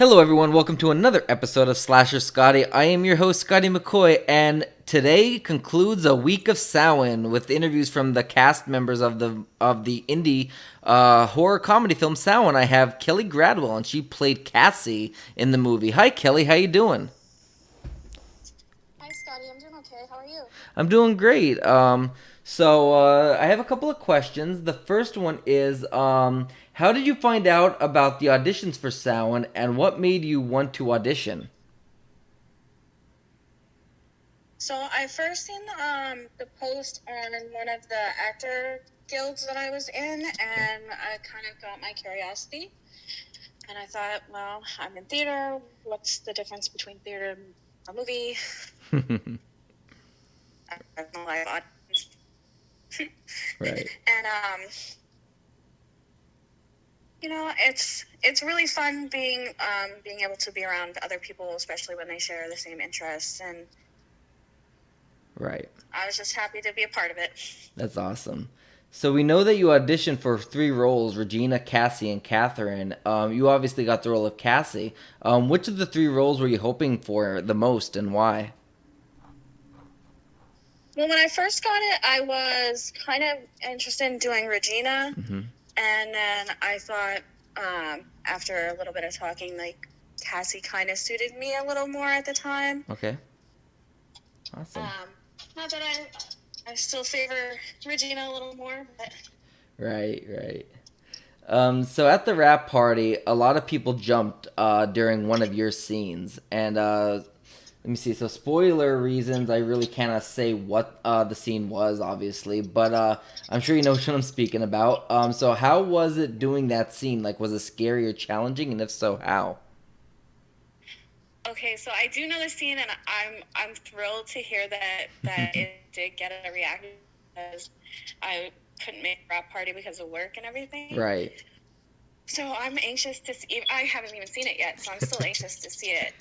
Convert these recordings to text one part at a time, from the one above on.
Hello, everyone. Welcome to another episode of Slasher Scotty. I am your host, Scotty McCoy, and today concludes a week of Samhain with interviews from the cast members of the indie horror comedy film Samhain. I have Kelly Gradwell, and she played Cassie in the movie. Hi, Kelly. How you doing? Hi, Scotty. I'm doing okay. How are you? I'm doing great. So I have a couple of questions. The first one is, how did you find out about the auditions for Samhain, and what made you want to audition? So I first seen the post on one of the actor guilds that I was in, and I kind of got my curiosity. And I thought, well, I'm in theater. What's the difference between theater and a movie? I have no live audience. Right. And it's really fun being able to be around other people, especially when they share the same interests. And Right. I was just happy to be a part of it. That's awesome. So we know that you auditioned for three roles: Regina, Cassie, and Kathryn. You obviously got the role of Cassie. Which of the three roles were you hoping for the most, and why? Well, when I first got it, I was kind of interested in doing Regina. Mm-hmm. And then I thought, after a little bit of talking, like Cassie kind of suited me a little more at the time. Okay. Awesome. Not that I still favor Regina a little more, but Right, right. So at the rap party, a lot of people jumped during one of your scenes, and let me see. So spoiler reasons, I really cannot say what the scene was, obviously, but I'm sure you know what I'm speaking about. So how was it doing that scene? Like, was it scary or challenging, and if so, how? okay. So I do know the scene, and I'm thrilled to hear that it did get a reaction because I couldn't make a rap party because of work and everything. Right. So I'm anxious to see. I haven't even seen it yet, so I'm still anxious to see it.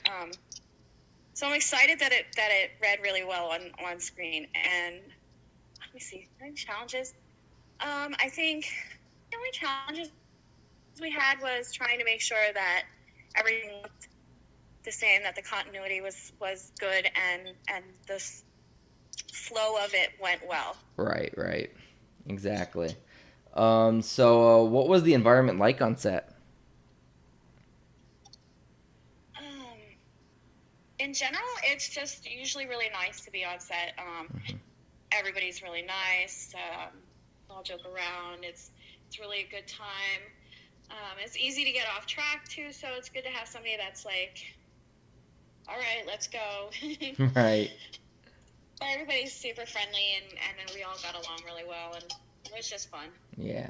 So I'm excited that it read really well on screen. And let me see, any challenges? I think the only challenges we had was trying to make sure that everything looked the same, that the continuity was good, and the flow of it went well. Right, right. Exactly. What was the environment like on set? Um, in general, it's just usually really nice to be on set. Mm-hmm. Everybody's really nice. All joke around. It's really a good time. It's easy to get off track too, so it's good to have somebody that's like, all right, let's go. Right. But everybody's super friendly, and we all got along really well, and it was just fun. Yeah.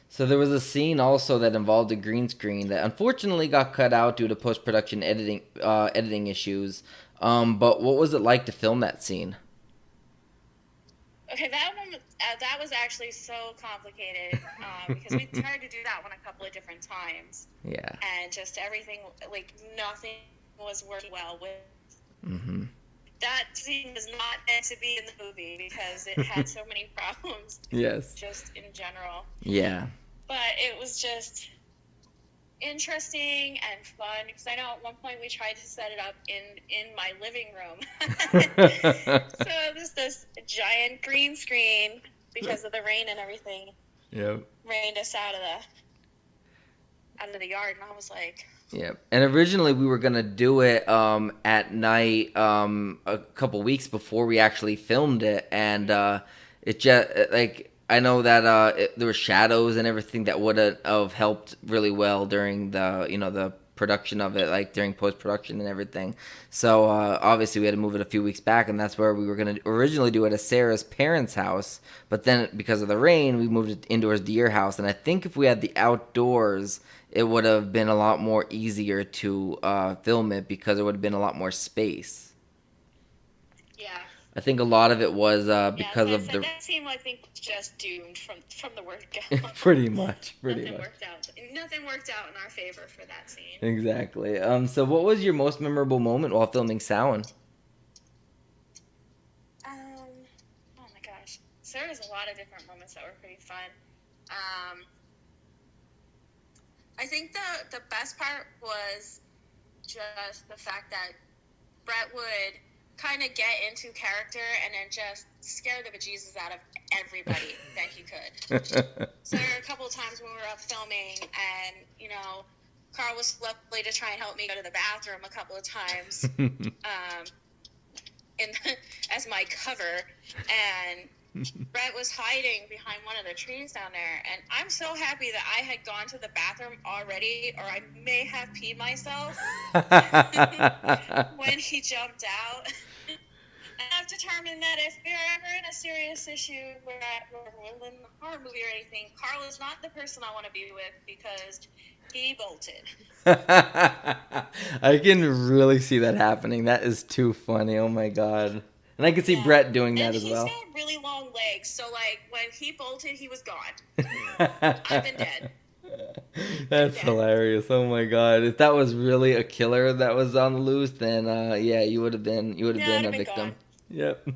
So there was a scene also that involved a green screen that unfortunately got cut out due to post production editing issues. But what was it like to film that scene? Okay, that was actually so complicated because we tried to do that one a couple of different times, Yeah. and just everything, like nothing was working well with. Mm-hmm. That scene was not meant to be in the movie because it had so many problems Yes. just in general. Yeah. But it was just interesting and fun because I know at one point we tried to set it up in my living room. So there's this giant green screen because of the rain and everything. Yep. Rained us out of the yard, and I was like, Yeah, and originally we were gonna do it at night a couple weeks before we actually filmed it, and it just like I know that there were shadows and everything that would have helped really well during the production of it, like during post production and everything. So obviously we had to move it a few weeks back, and that's where we were gonna originally do it at Sarah's parents' house, but then because of the rain, we moved it indoors to your house, and I think if we had the outdoors it would have been a lot more easier to film it because it would have been a lot more space. yeah. I think a lot of it was Yeah, because so I of said the that scene, I think, was just doomed from the word go. pretty much. Nothing worked out. Nothing worked out in our favor for that scene. Exactly. So what was your most memorable moment while filming Samhain? Oh my gosh. So there was a lot of different moments that were pretty fun. I think the best part was just the fact that Brett would kind of get into character and then just scare the bejesus out of everybody that he could. So there were a couple of times when we were up filming, and Carl was lovely to try and help me go to the bathroom a couple of times, as my cover, and Brett was hiding behind one of the trees down there, and I'm so happy that I had gone to the bathroom already, or I may have peed myself when he jumped out. And I've determined that if we're ever in a serious issue where we're in a horror movie or anything, Carl is not the person I want to be with because he bolted. I can really see that happening. That is too funny. Oh my god. And I can see Brett doing that as well. And he's got really long legs, so like when he bolted, he was gone. I've been dead. That's hilarious. Oh my god. If that was really a killer that was on the loose, then yeah, you would have been a victim. Gone. Yep.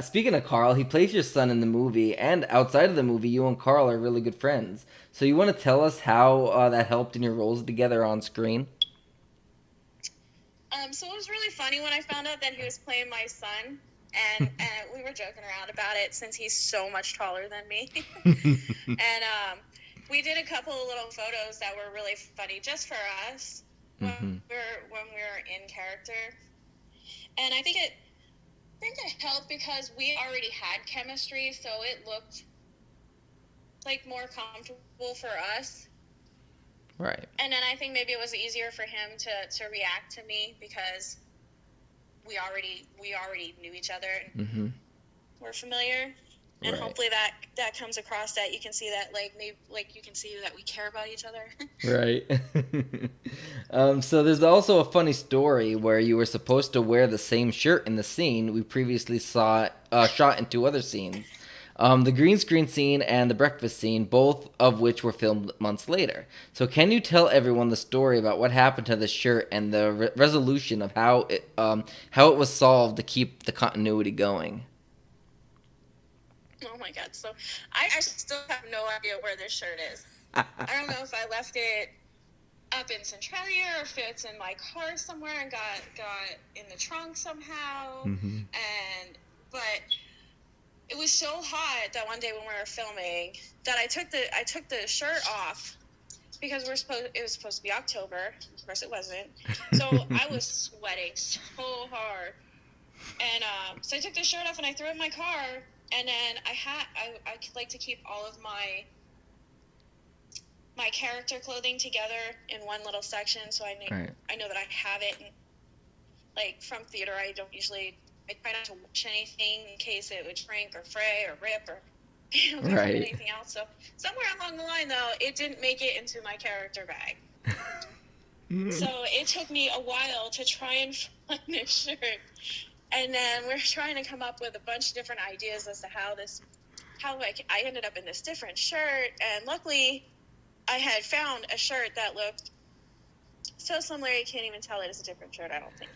Speaking of Carl, he plays your son in the movie, and outside of the movie, you and Carl are really good friends. So you want to tell us how that helped in your roles together on screen? So it was really funny when I found out that he was playing my son, and we were joking around about it since he's so much taller than me. And we did a couple of little photos that were really funny just for us when we were in character. And I think it helped because we already had chemistry, so it looked like more comfortable for us. Right. And then I think maybe it was easier for him to react to me because we already knew each other and we're familiar. And hopefully that comes across, that you can see that you can see that we care about each other. Right. So there's also a funny story where you were supposed to wear the same shirt in the scene we previously saw shot in two other scenes. The green screen scene and the breakfast scene, both of which were filmed months later. So can you tell everyone the story about what happened to the shirt and the resolution of how it was solved to keep the continuity going? Oh my god, so I still have no idea where this shirt is. I don't know if I left it up in Centralia or if it's in my car somewhere and got in the trunk somehow. But it was so hot that one day when we were filming that I took the shirt off because it was supposed to be October. Of course it wasn't. So I was sweating so hard. And so I took the shirt off and I threw it in my car. And then I like to keep all of my character clothing together in one little section, so I know that I have it. And, like from theater, I try not to wash anything in case it would shrink or fray or rip or anything else. So somewhere along the line, though, it didn't make it into my character bag. So it took me a while to try and find this shirt. And then we're trying to come up with a bunch of different ideas as to how I ended up in this different shirt. And luckily, I had found a shirt that looked so similar you can't even tell it is a different shirt, I don't think.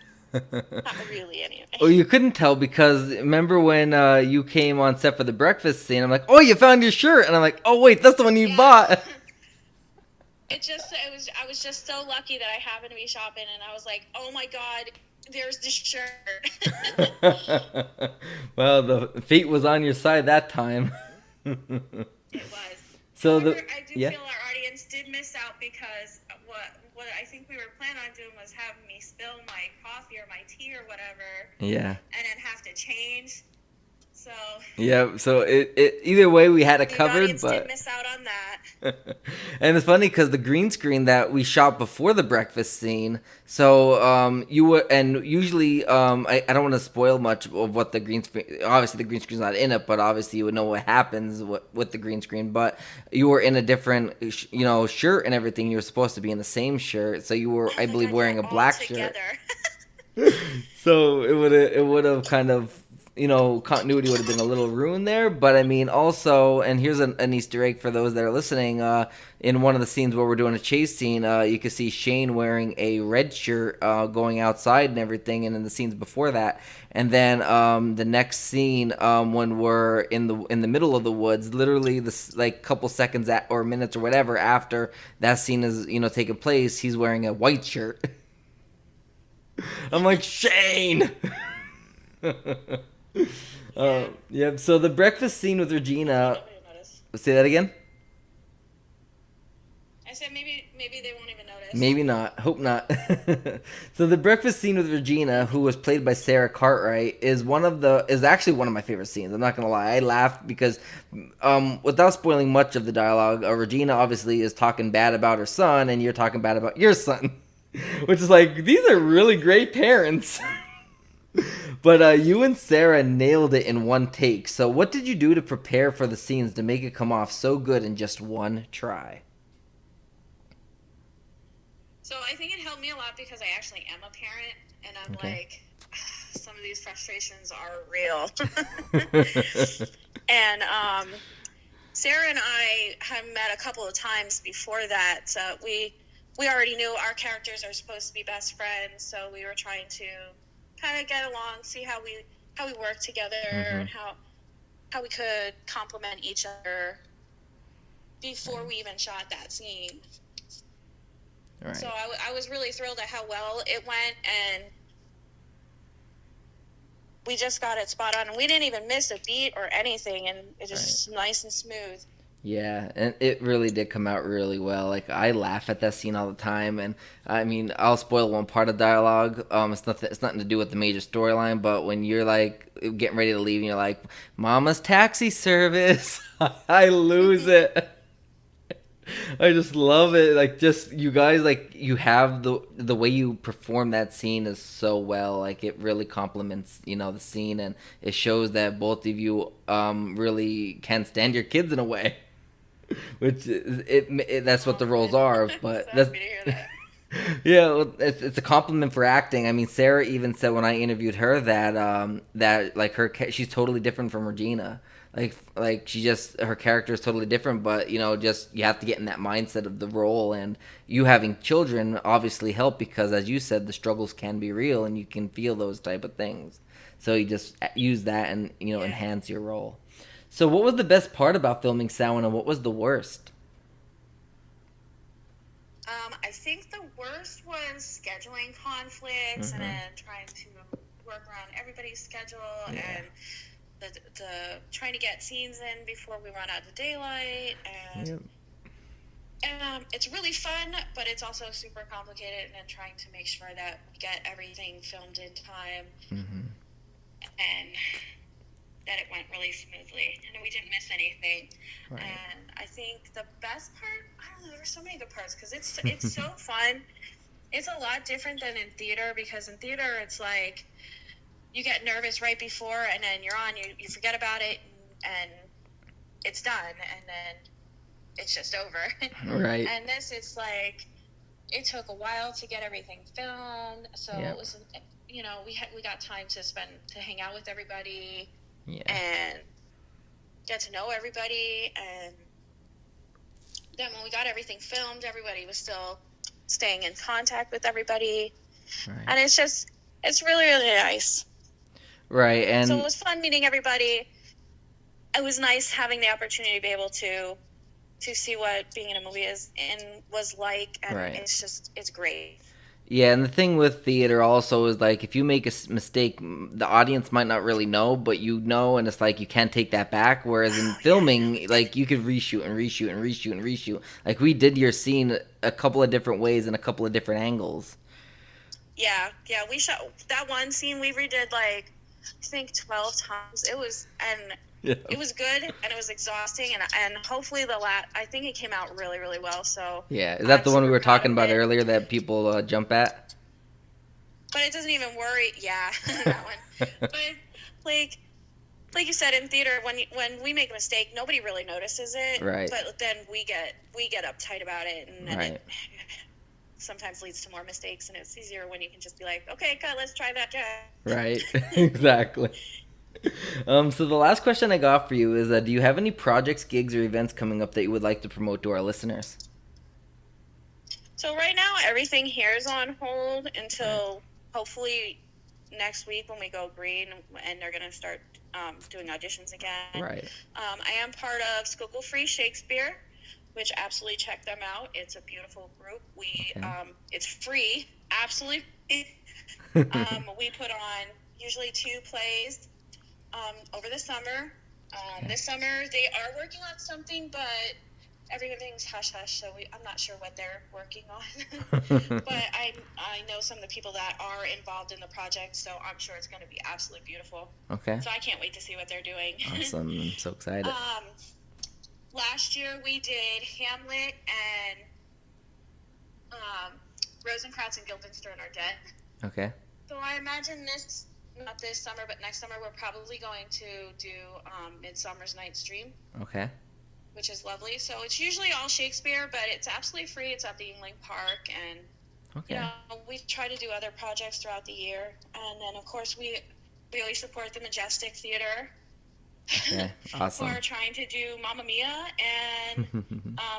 Not really, anyway. Well, you couldn't tell because remember when you came on set for the breakfast scene, I'm like, oh, you found your shirt. And I'm like, oh, wait, that's the one you bought. I was just so lucky that I happened to be shopping, and I was like, oh my God, there's the shirt. Well, the fate was on your side that time. It was. So However, I do feel our audience did miss out because what I think we were planning on doing was having me spill my coffee or my tea or whatever. Yeah. And then have to change. So. Yeah. So it either way we had it covered, audience but did miss out on that. And it's funny because the green screen that we shot before the breakfast scene. So you were, and usually I don't want to spoil much of what the green screen. Obviously, the green screen's not in it, but obviously you would know what happens with the green screen. But you were in a different, shirt and everything. You were supposed to be in the same shirt, so you were, I believe, wearing a black shirt. So it would have kind of continuity would have been a little ruined there. But I mean, also, and here's an Easter egg for those that are listening. In one of the scenes where we're doing a chase scene, you can see Shane wearing a red shirt, going outside and everything. And in the scenes before that, and then the next scene, when we're in the middle of the woods, literally this like couple seconds or minutes or whatever after that scene is taking place, he's wearing a white shirt. I'm like, Shane. Yep. So the breakfast scene with Regina. Say that again. I said maybe they won't even notice. Maybe not. Hope not. So the breakfast scene with Regina, who was played by Sarah Cartwright, is actually one of my favorite scenes. I'm not gonna lie. I laughed because, without spoiling much of the dialogue, Regina obviously is talking bad about her son, and you're talking bad about your son, which is like, these are really great parents. But you and Sarah nailed it in one take. So what did you do to prepare for the scenes to make it come off so good in just one try? So I think it helped me a lot because I actually am a parent, and I'm like, some of these frustrations are real. And Sarah and I have met a couple of times before that. We already knew our characters are supposed to be best friends, so we were trying to kind of get along, see how we work together, and how we could complement each other before we even shot that scene. Right. So I was really thrilled at how well it went, and we just got it spot on, and we didn't even miss a beat or anything, and it just nice and smooth. Yeah, and it really did come out really well. Like, I laugh at that scene all the time, and I mean, I'll spoil one part of dialogue. It's nothing to do with the major storyline, but when you're like getting ready to leave, and you're like, "Mama's taxi service," I lose it. I just love it. Like, just you guys, like, you have the way you perform that scene is so well. Like, it really complements the scene, and it shows that both of you really can stand your kids in a way. Which that's what the roles are, but that's yeah, well, it's a compliment for acting. I mean, Sarah even said when I interviewed her that like she's totally different from Regina. Like her character is totally different, but just you have to get in that mindset of the role, and you having children obviously help because, as you said, the struggles can be real and you can feel those type of things. So you just use that and enhance your role. So what was the best part about filming Samhain, and what was the worst? I think the worst was scheduling conflicts and then trying to work around everybody's schedule and the trying to get scenes in before we run out of daylight. And it's really fun, but it's also super complicated, and then trying to make sure that we get everything filmed in time and that it went really smoothly and we didn't miss anything. Right. And I think the best part, I don't know, there's so many good parts because it's so fun. It's a lot different than in theater, because in theater it's like you get nervous right before and then you're on, you forget about it and it's done and then it's just over. Right. And this, it's like it took a while to get everything filmed, so it was we got time to hang out with everybody. Yeah. And get to know everybody, and then when we got everything filmed, everybody was still staying in contact with everybody, and it's really, really nice. Right, and so it was fun meeting everybody. It was nice having the opportunity to be able to see what being in a movie was like, and it's great. Yeah, and the thing with theater also is, like, if you make a mistake, the audience might not really know, but and it's like you can't take that back. Whereas in filming, like, you could reshoot and reshoot and reshoot and reshoot. Like, we did your scene a couple of different ways and a couple of different angles. Yeah, we shot that one scene. We redid like I think 12 times. It was It was good, and it was exhausting, and hopefully I think it came out really, really well. So yeah, is that the one we were talking about earlier that people jump at? But it doesn't even worry. Yeah, that one. But like you said, in theater, when we make a mistake, nobody really notices it. Right. But then we get uptight about it, and then it sometimes leads to more mistakes, and it's easier when you can just be like, okay, cut, let's try that again. Right. Exactly. So the last question I got for you is, do you have any projects, gigs, or events coming up that you would like to promote to our listeners? So right now, everything here is on hold Right. until hopefully next week when we go green and they're going to start doing auditions again. Right. I am part of Schuylkill Free Shakespeare, which absolutely check them out. It's a beautiful group. Okay. It's free, absolutely free. We put on usually 2 plays over the summer. Okay. This summer they are working on something, but everything's hush hush, so I'm not sure what they're working on. But I know some of the people that are involved in the project, so I'm sure it's going to be absolutely beautiful. Okay. So I can't wait to see what they're doing. Awesome. I'm so excited. Last year we did Hamlet and Rosencrantz and Guildenstern are dead. Okay. So I imagine not this summer, but next summer we're probably going to do Midsummer's Night's Dream. Okay. Which is lovely. So it's usually all Shakespeare, but it's absolutely free. It's at the Yingling Park, and Okay. we try to do other projects throughout the year, and then of course we always support the Majestic Theater. Okay. Awesome. We're trying to do Mamma Mia and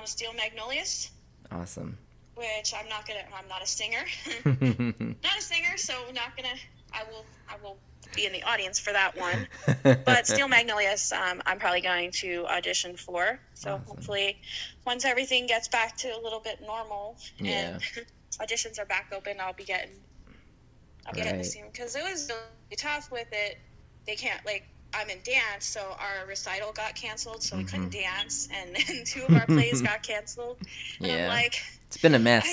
Steel Magnolias. Awesome. Which I'm not a singer. Not a singer, so I will be in the audience for that one. But Steel Magnolias, I'm probably going to audition for. So Awesome. Hopefully, once everything gets back to a little bit normal and auditions are back open, I'll get in the scene, because it was really tough with it. They can't, I'm in dance, so our recital got canceled, so we couldn't dance, and then 2 of our plays got canceled. And I'm like, it's been a mess. I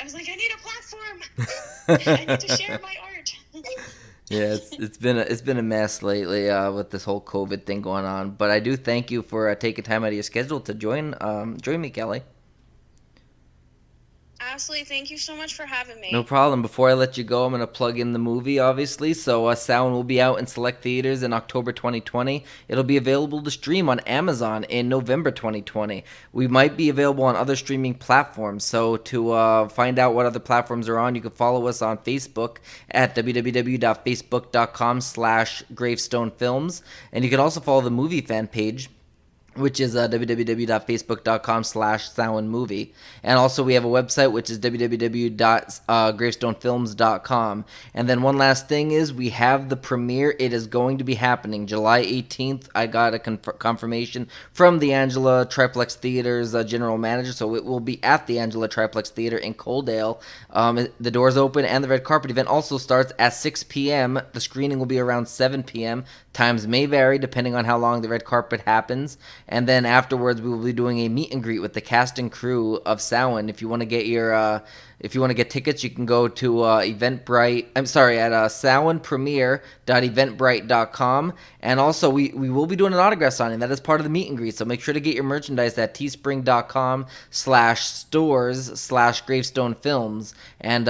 was like, I need a platform. I need to share my art. Yeah, it's been a mess lately with this whole COVID thing going on. But I do thank you for taking time out of your schedule to join me, Kelly. Absolutely. Thank you so much for having me. No problem. Before I let you go, I'm going to plug in the movie, obviously. So Salon will be out in select theaters in October 2020. It'll be available to stream on Amazon in November 2020. We might be available on other streaming platforms. So to find out what other platforms are on, you can follow us on Facebook at www.facebook.com/gravestonefilms. And you can also follow the movie fan page, which is www.facebook.com/SoundMovie. And also we have a website, which is www.gravestonefilms.com. And then one last thing is we have the premiere. It is going to be happening July 18th. I got a confirmation from the Angela Triplex Theater's general manager, so it will be at the Angela Triplex Theater in Coaldale. The doors open, and the red carpet event also starts at 6 p.m. The screening will be around 7 p.m. Times may vary depending on how long the red carpet happens. And then afterwards, we will be doing a meet and greet with the cast and crew of Samhain. If you want to get tickets, you can go to Eventbrite. I'm sorry, at samhainpremiere.eventbrite.com. And also, we will be doing an autograph signing. That is part of the meet and greet. So make sure to get your merchandise at teespring.com/stores/gravestonefilms. And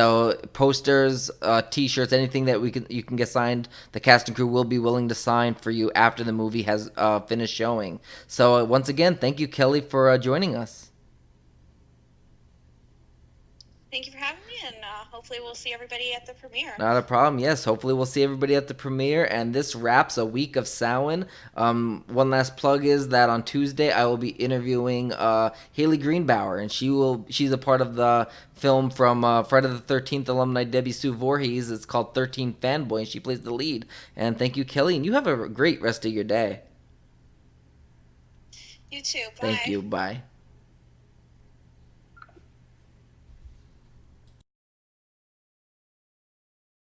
posters, t-shirts, anything that you can get signed, the cast and crew will be willing to sign for you after the movie has finished showing. So once again, thank you, Kelly, for joining us. Thank you for having me, and hopefully we'll see everybody at the premiere. Not a problem. Yes, hopefully we'll see everybody at the premiere. And this wraps a week of Samhain. One last plug is that on Tuesday I will be interviewing Haley Greenbauer, and she's a part of the film from Friday the 13th alumni Debbie Sue Voorhees. It's called 13 Fanboy, and she plays the lead. And thank you, Kelly, and you have a great rest of your day. You too. Bye. Thank you. Bye.